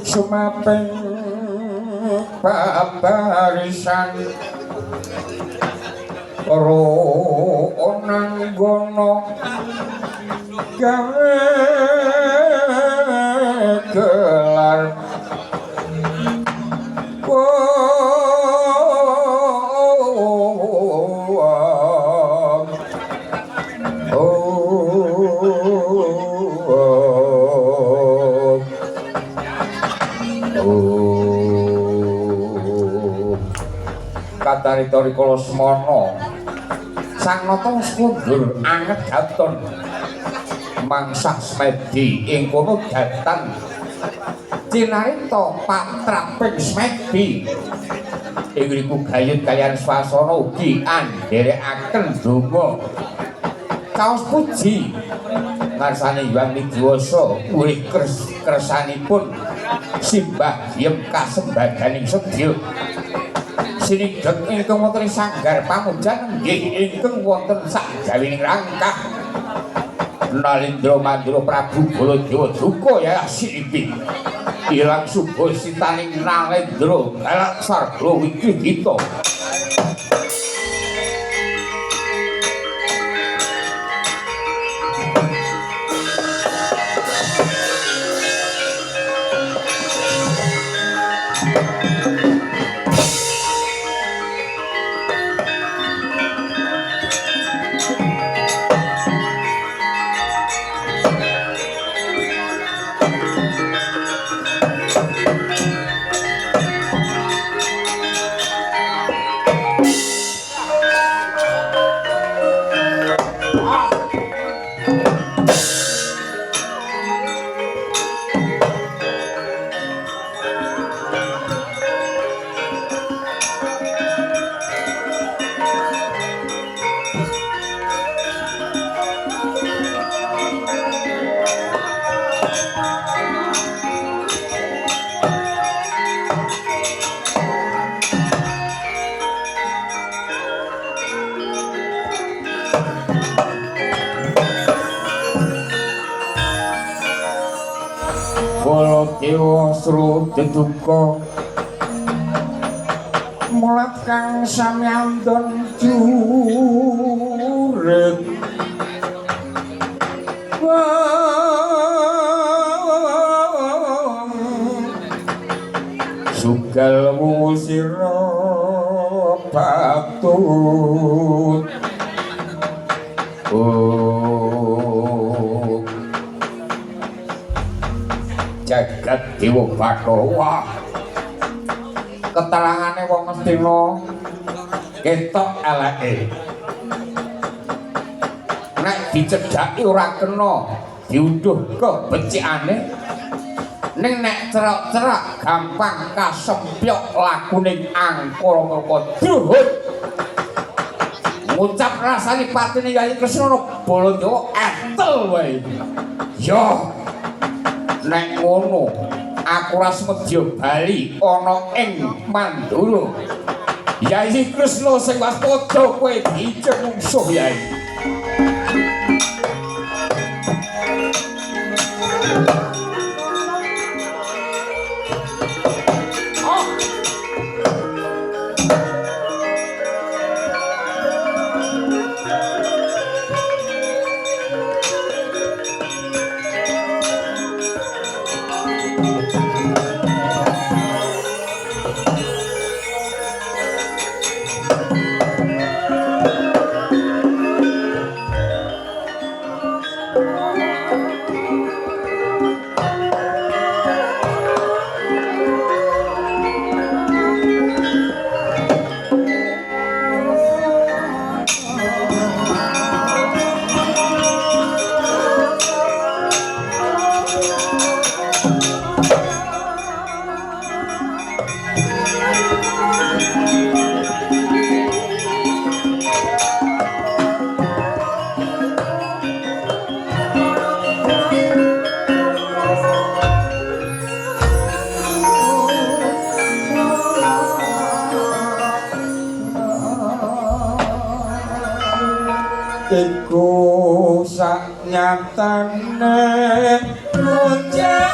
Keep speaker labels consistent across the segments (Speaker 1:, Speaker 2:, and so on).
Speaker 1: sumaping babarisan onang gono gawe gelar Katarita rikala semana sang nata wis mundur anget gaton mangsah smedi ing kono datan cinarita patraping smedi ing riku gayut kaliyan swasana ugi andherekaken donga kaos puji ngarsane Hyang Widiwasa urih kersanipun simbah diem kasembadaning sedya sinigek ingkang wonten sanggar pamujan nggih ingkang wonten sakjawining rangkah Nalindra Mandura Prabu Baladewa duka ya sinipi ilang subuh sitaning Nalindra galak sarga wikidita Baladewa srudeduka mulat kang samyandon jurit sugal wusira patut jagat Dewa Bathara keterangane wong Astina ketok eleke nek dicedhaki ora kena diundhuh kebecikane ning nek cerak-cerak gampang kasempyok lakuning angkara murka druhut ngucap rasane patine Yayi Kresna Baladewa etel wae yo nek ngono aku ora semedya bali ana ing Mandura Yayi Kresna sing waspada kowe dijeng mungsuh Yayi iku sak nyatane bocah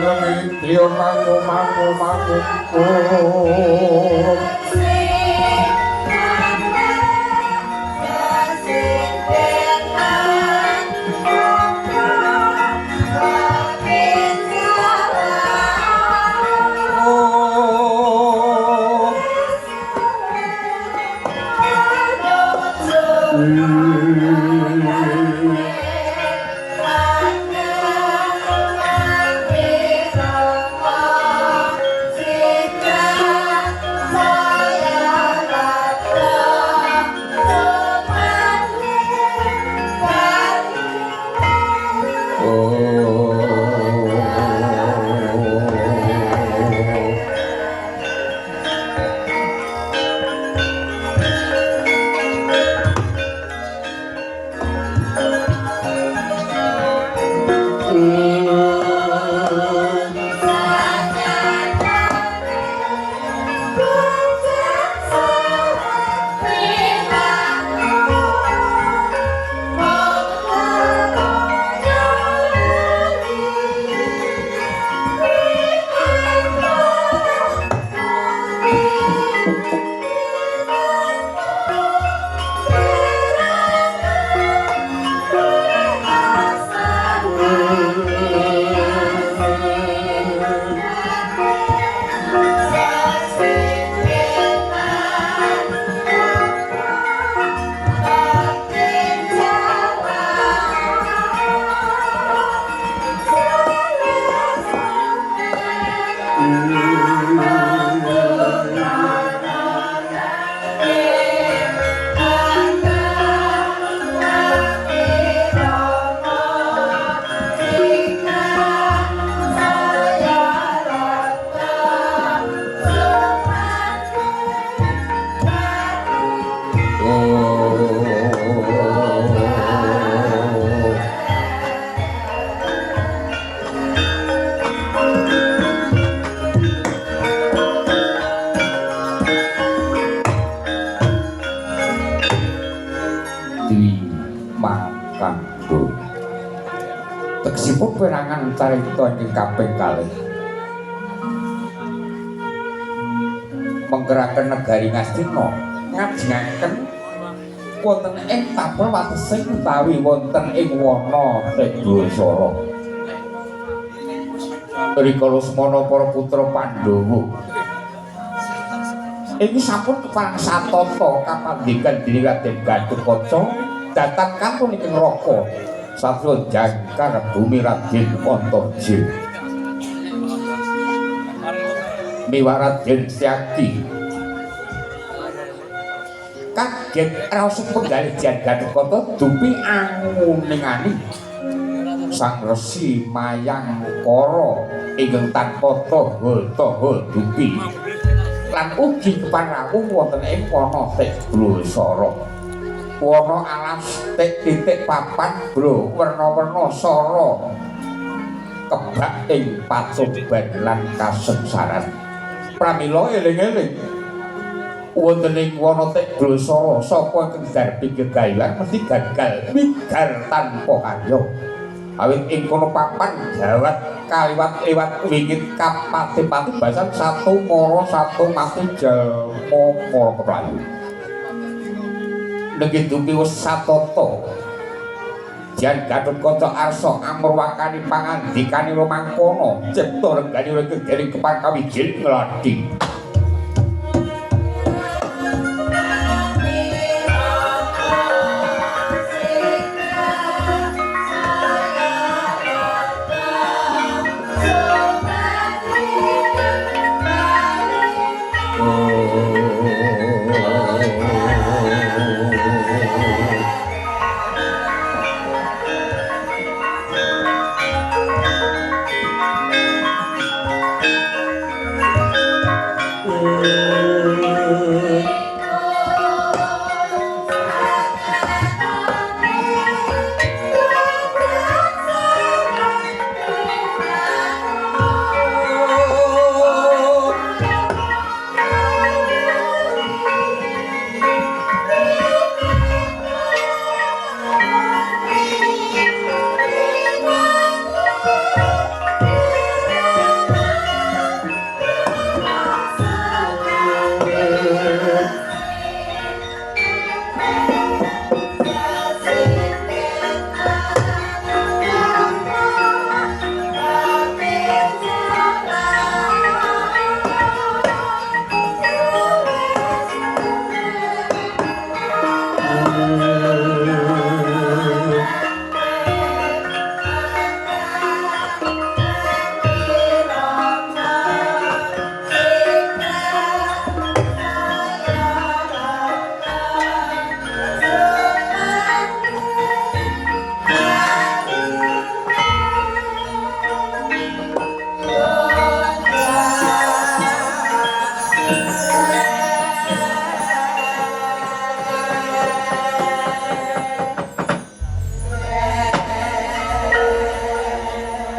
Speaker 1: Trio mangu mangu mangu tegesipun perangan carita ingkang kaping kalih menggeraken negari Ngastina ngajengaken wonten ing tapel watesing utawi wonten ing wana Tegasara rikala semana para putra Pandhawa iki sampun keparang satata kapandikan dening Raden Gatotkaca dhateng kantun ing neraka Satya jangkar bumi Raden Antarja miwah Raden Setyaki kaget raos penggalih Gatotkaca dupi anguningani Sang Resi Mayangkara ingkang tanpa taha dupi lan ugi keparawuh wonten ing wana Tegasara wana alas titik papan bro werna-werna sara kebak ing pacoban lan kasengsaran pramila eling-eling wonten ing wana Tegasara sapa ingkang garpi gegayuhan mesti gagal migar tanpa karya awit ing kono papan jawat kaliwat liwat wingit kapati-pati basan satu mara satu mati jalma para keplayu nggih dupi wis satata jan Gatotkaca arsa amurwakani pangandikane Mangkana cipta regani ora kegeri kepankawijil ngladi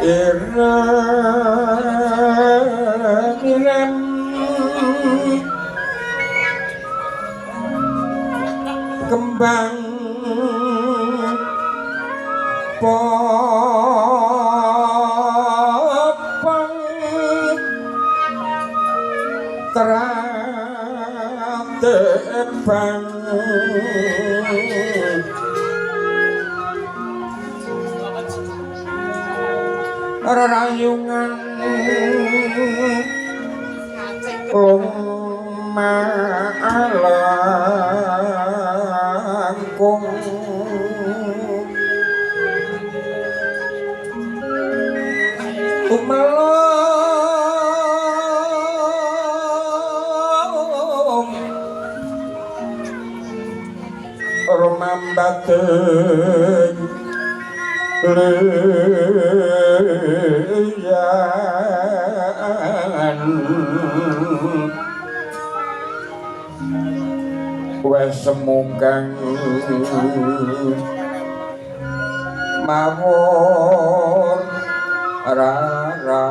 Speaker 1: irem kembang popang teratebang rayungan lumalangkung umalong rumambateng liyan wes semungkang mawon rara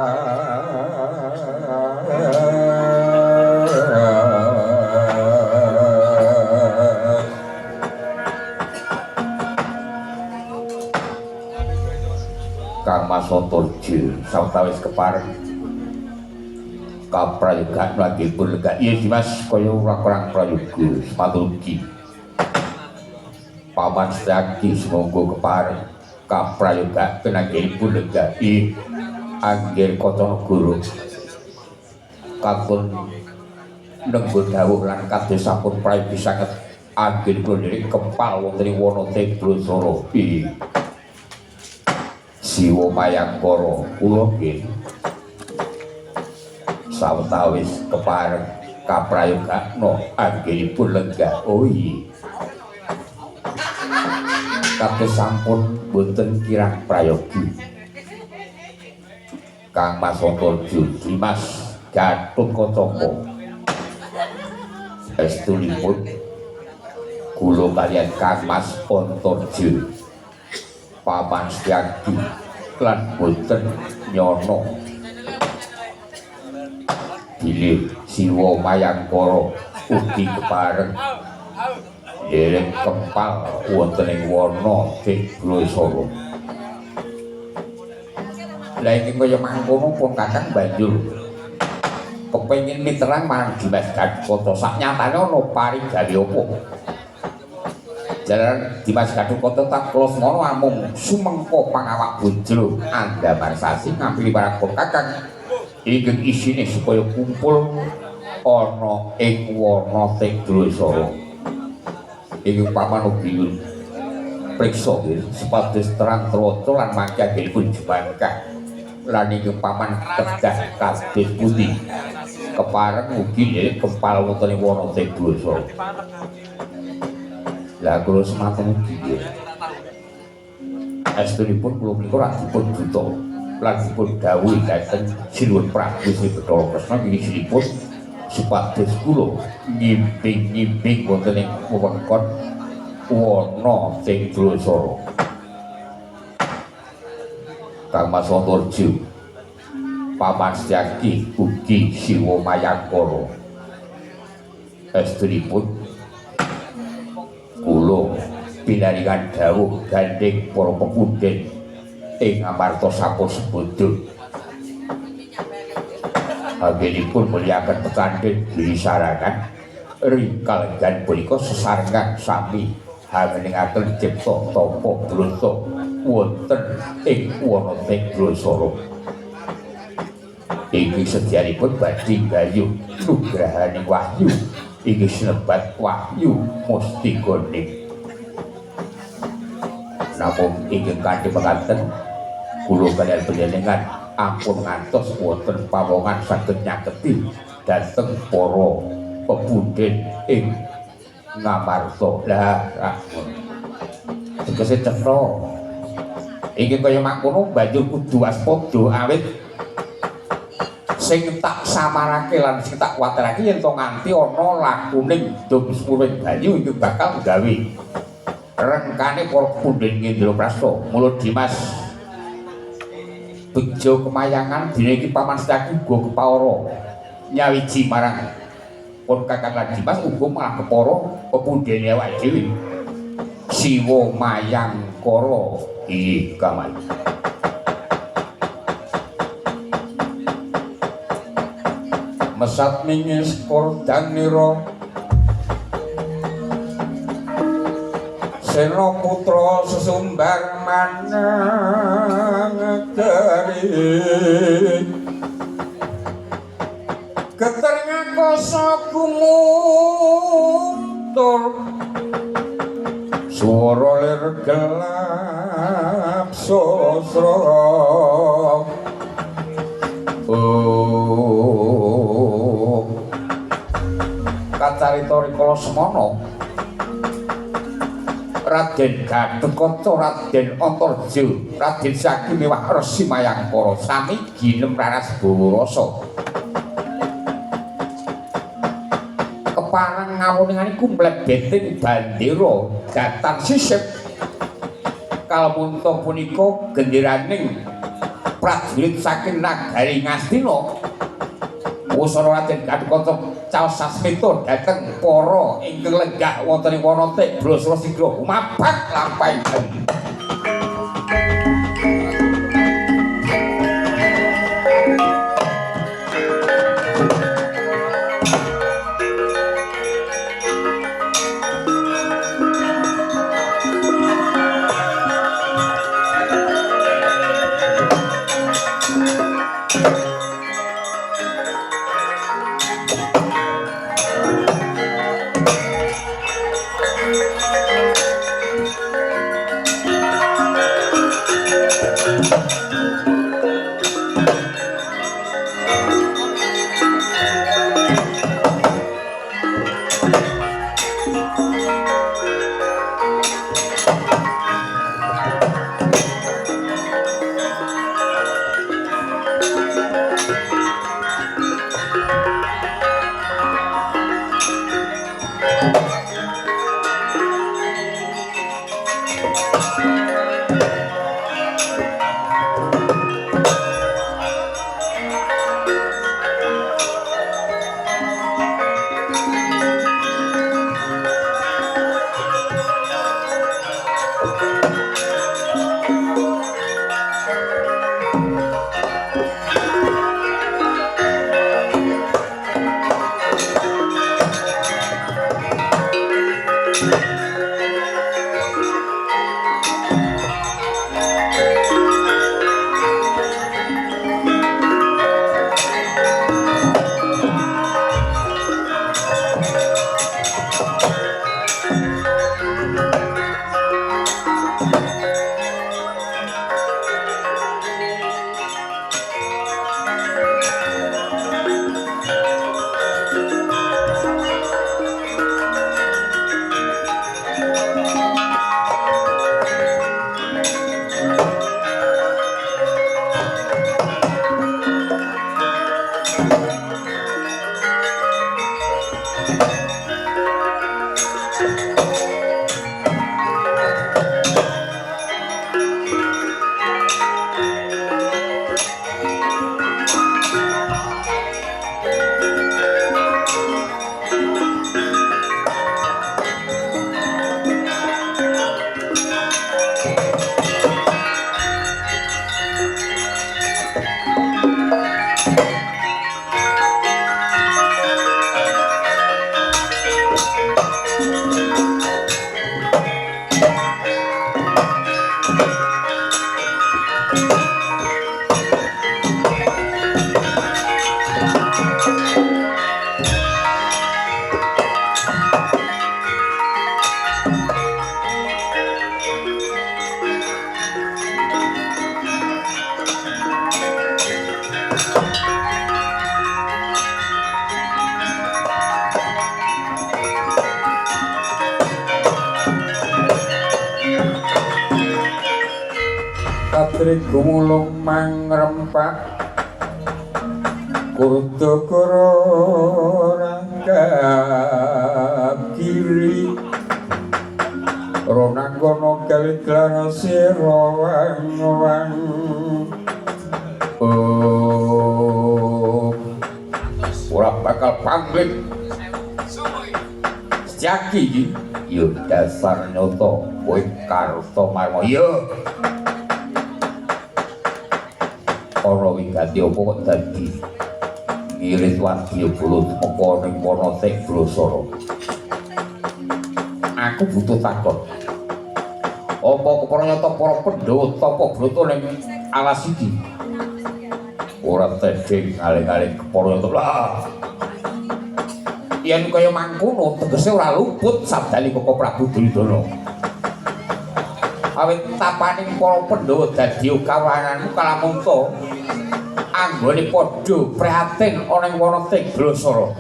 Speaker 1: Kang Mas Antarja sawetawis kepareng kaprayogan lagi pun lega iya Dimas kaya ora kurang prayoga sepatugi Paman Setyaki semoga kepareng kaprayoga tenagipun lega iya anggir Kotonegoro katun nenggo dawuh lan kados sampun prayogi sanget anggir kula nderek kempal wonten ing Wonotebrasara iya Siwa Mayangkara kula nggih sawetawis kepareng kaprayogakna anggenipun lenggah oh iya kados sampun boten kirang prayogi Kang Mas Antarja Dimas Gatotkaca estunipun kula kaliyan Kang Mas Antarja Paman Setyaki lan boten nyono bilih Siwa Mayangkara ugi kepareng dereng kempal wonten ing Wonotebrasara. Lah iki kaya mangkono pun Kakang banjur kepengin miterang marang Dimas Gatotkaca saknyatane ana parigawe apa? Jalan Dimas Gatotkaca tak kula semono amung sumengka pangawak bojro Andamar Sasi ngampili para Kakang ingkang isine supaya kumpul ana ing Wonotebrasara. Ing paman ugi priksa supados terang traca lan mangke anggenipun jumangkah lan ing paman kedah kados pundi kepareng ugi kempal wonten ing Wonotebrasara. Lah kula semanten ugi estunipun kula menika ra dipun buta lan dipun dawuhi dhateng Sinuwun Prabu Sri Bathara Kresna nginginipun supados kula ngimping-ngimping wonten ing wewengkon Wonotebrasara. Kang Mas Antarja Paman Setyaki ugi Siwa Mayangkara estunipun kula pinaringan dawuh gandeng para pepundhen ing amarta sampun sebodo anggenipun muliaken pekandhen giri sarangan ringkal gan punika sesarengan sami hangeningaken cipta tapa brata wonten ing Wonotebrasara. Inggih sedyanipun badhe gayuh nugrahaning wahyu inggih sinebat wahyu mustiganing. Namung inggih kanthi mekaten kula kaliyan panjenengan ampun ngantos wonten pawongan saged nyaketi dhateng para pepundhen ing ngamarta. Lah tegese cetha inggih kaya mangkono banjur kudu waspada awit sing tak samarake lan sing tak kuwatirake yen to nganti ana lakuning dum sepurwing banyu iki bakal gawe rengkane para pundhen Ngendraprasta. Mula Dimas bejo kemayangan dene iki paman Setyaki uga kepara nyawiji marang pun Kakang Lan Dimas uga malah kepara pepundhene awake dhewe Siwa Mayangkara iki kamane mesat mingis kordanira Sena putra sesumbar manang dari Geter ngakoso gumuntur swara lir gelap sasra kacarita rikala semana Raden Gathotkaca, Raden Antarja, Raden Setyaki miwah Resi Mayangkara sami ginem raras bawa rasa. Keparang ngawuningan iku mlebeting bandera datan sisip. Kalamunta punika genderaning prajurit saking nagari Ngastina. Usara Raden Gathotkaca caos sasmita dhateng para ingkang lenggah wonten ing Wanatik Brasara Sigra mabat lampahipun. Katri gumulung mangrempak Kurtokoro rangkap kiri Ronanggono gawe klara sira wang-wang pamit. Jaki iki yo dasar nyoto kowe karta marma yo. Ora wigati apa kok dadi ngirit wadya bulut apa ning wana sing blosoro. Aku butuh takon. Apa kepranyata para Pandhawa tapa brata ning alas iki? Ora tedhing aling-aling kepranyata lah. Yen kaya mangkono tegese ora luput sabdane Koko Prabu Duryudana. Awit tapaning para Pandhawa dadi kawananmu kalamunta anggone padha prihatin ana ing wana Tegrasara.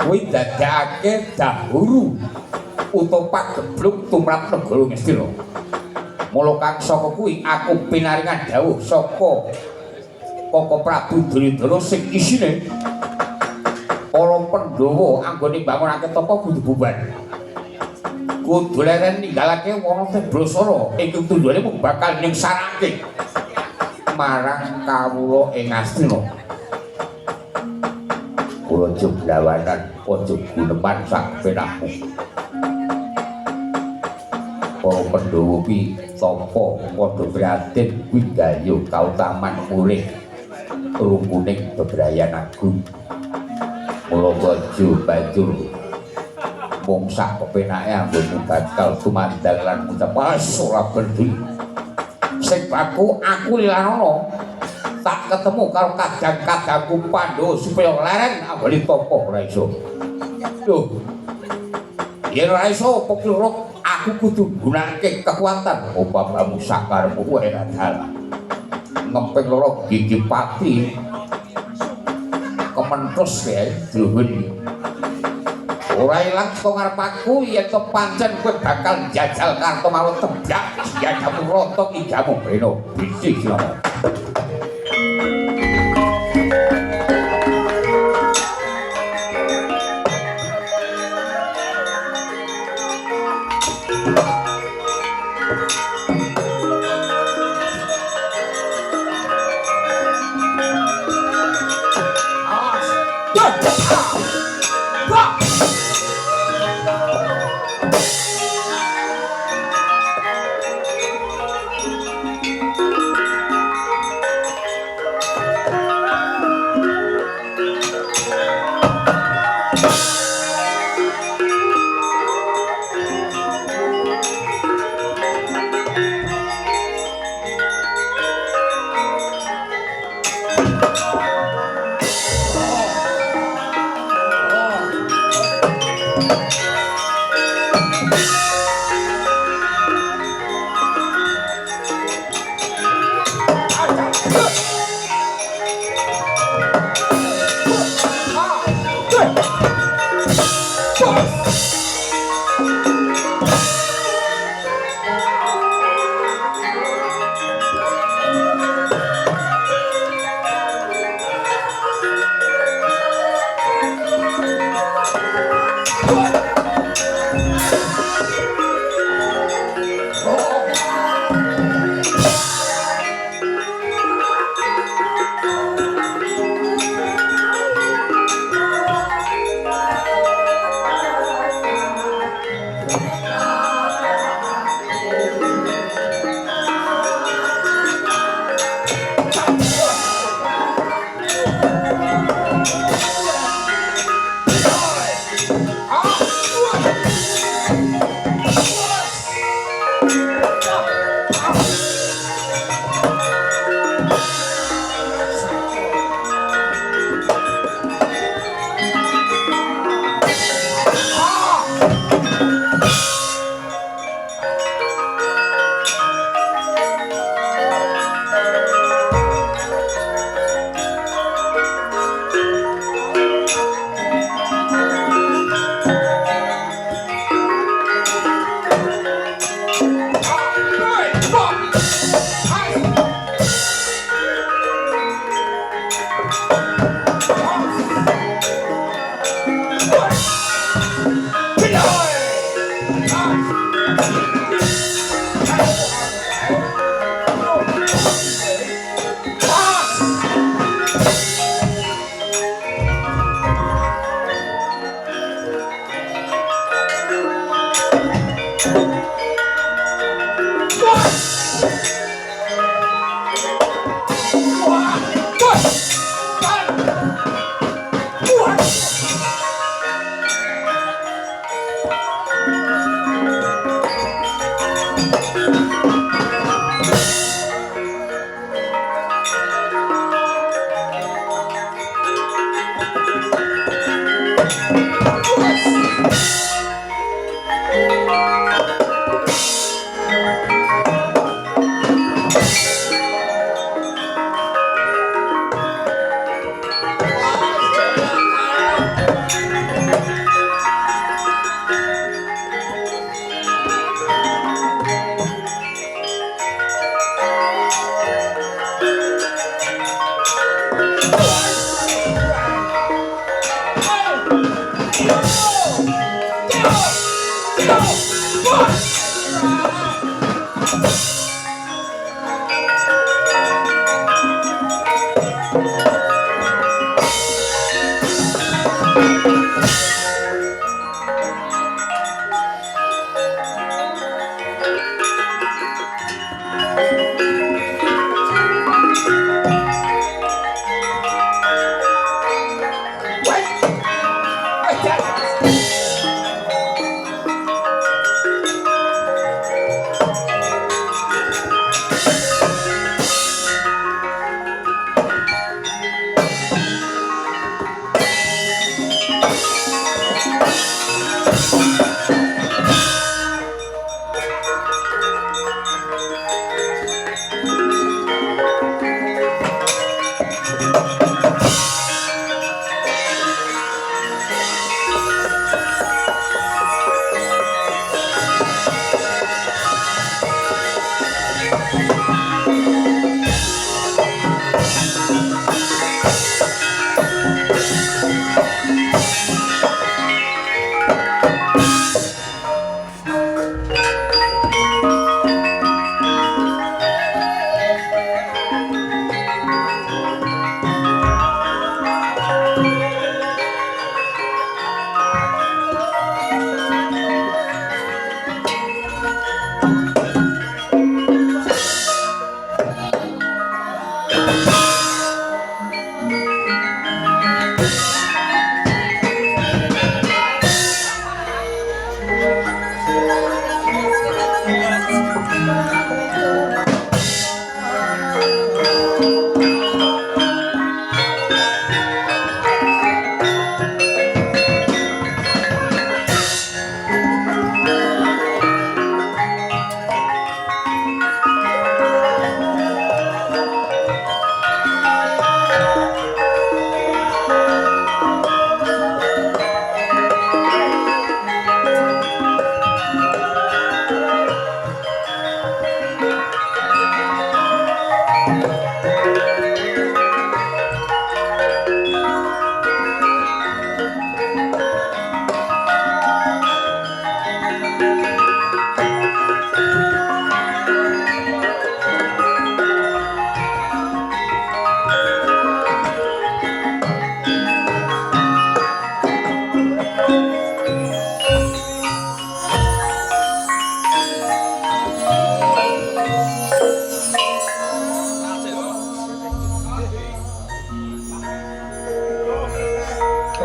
Speaker 1: Kuwi dadekake dahuru utawa pagebluk tumrap negara Ngastina. Mula kang saka kuwi aku pinaringan dawuh saka Koko Prabu Duryudana sing isine para Pandhawa anggone mbangunake tapa kudu bubar. Kudu leren ninggalake wana Tegrasara ing tujuane mung bakal ningsarake marang kawula ing Ngastina. Kula joglawanan aja guneman sak penahmu. Para Pandhawa kuwi sapa padha prihatin kuwi gayo kautaman mulih rukuning bebrayan agung. Mula baju bajur mung sak kepenake anggone bakal tumandang lan ngucap ora peduli. Sing baku aku Lilanana tak ketemu karo kadang-kadangku Pandhawa supaya leren ambali tapa ora iso. Lho. Yen ora iso apa kira aku kudu gunakake kekuatan umpamamu sakarepmu kowe ora dalan. Ngemping loro gigi pati kementhus kae dluhun. Ora ilang saka ngarep aku yen to pancen kowe bakal jajal karto mau tebak ya kamu rontok igamu beno bisi sila.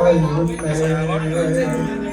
Speaker 2: Ay,